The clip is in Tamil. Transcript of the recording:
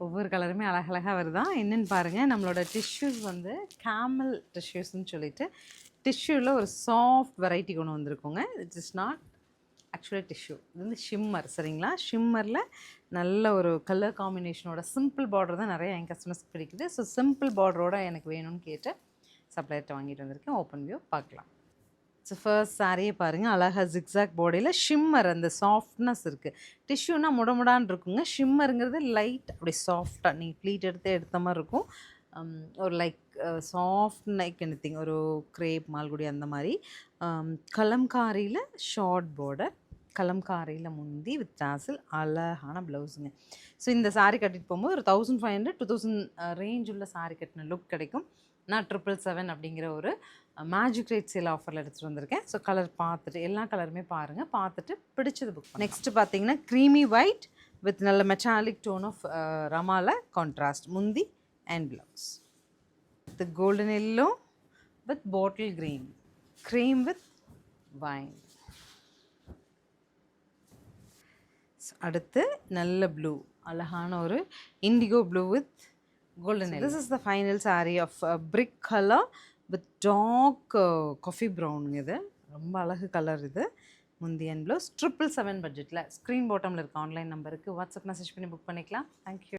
ஒவ்வொரு கலருமே அழகழகாக வருதான். என்னென்னு பாருங்கள், நம்மளோட டிஷ்யூஸ் வந்து கேமல் டிஷ்யூஸ்ன்னு சொல்லிட்டு டிஷ்யூவில் ஒரு சாஃப்ட் வெரைட்டி கொண்டு வந்திருக்கோங்க. இட் இஸ் நாட் ஆக்சுவலாக டிஷ்யூ, இது வந்து ஷிம்மர். சரிங்களா? ஷிம்மரில் நல்ல ஒரு கலர் காம்பினேஷனோட சிம்பிள் பார்டர் தான் நிறைய என் கஸ்டமர்ஸ்க்கு பிடிக்குது. ஸோ சிம்பிள் பார்டரோட எனக்கு வேணும்னு கேட்டு சப்ளையர்கிட்ட வாங்கிட்டு வந்திருக்கேன். ஓப்பன் வியூ பார்க்கலாம். ஸோ ஃபர்ஸ்ட் சாரியே பாருங்கள், அழகாக ஜிக்ஸாக் பாடியில் ஷிம்மர், அந்த சாஃப்ட்னஸ் இருக்குது. டிஷ்யூனா முடமுடான்னு இருக்குங்க, ஷிம்மருங்கிறது லைட் அப்படி சாஃப்டாக நீங்கள் ப்ளீட் எடுத்த மாதிரி இருக்கும். ஒரு லைக் சாஃப்ட் லைக் எனிதிங், ஒரு கிரேப் மால்குடி அந்த மாதிரி. கலம்காரியில் ஷார்ட் பார்டர், கலம்காரியில் முந்தி வித் டாசில், அழகான ப்ளவுஸுங்க. ஸோ இந்த சாரீ கட்டிட்டு போகும்போது ஒரு 1500 2000 ரேஞ்ச் உள்ள சாரீ கட்டின லுக் கிடைக்கும். நான் 777 அப்படிங்கிற ஒரு மேஜிக் ரேட் சேல் ஆஃபரில் எடுத்துகிட்டு வந்திருக்கேன். ஸோ கலர் பார்த்துட்டு எல்லா கலருமே பாருங்கள், பார்த்துட்டு பிடிச்சது புக். நெக்ஸ்ட்டு பார்த்தீங்கன்னா க்ரீமி ஒயிட் வித் நல்ல மெட்டாலிக் டோன் ஆஃப் ரமால கான்ட்ராஸ்ட் முந்தி and blouse. With golden yellow with bottle green, cream with wine. அடுத்து நல்ல ப்ளூ, அழகான ஒரு indigo blue with golden. So this is the final saree of brick color with dark coffee brown. இது ரொம்ப அழகு கலர். இது முந்தி அண்ட் ப்ளவுஸ். 777 பட்ஜெட்டில் ஸ்க்ரீன் பாட்டமில் இருக்க ஆன்லைன் நம்பருக்கு வாட்ஸ்அப் மெசேஜ் பண்ணி புக் பண்ணிக்கலாம். தேங்க்யூ.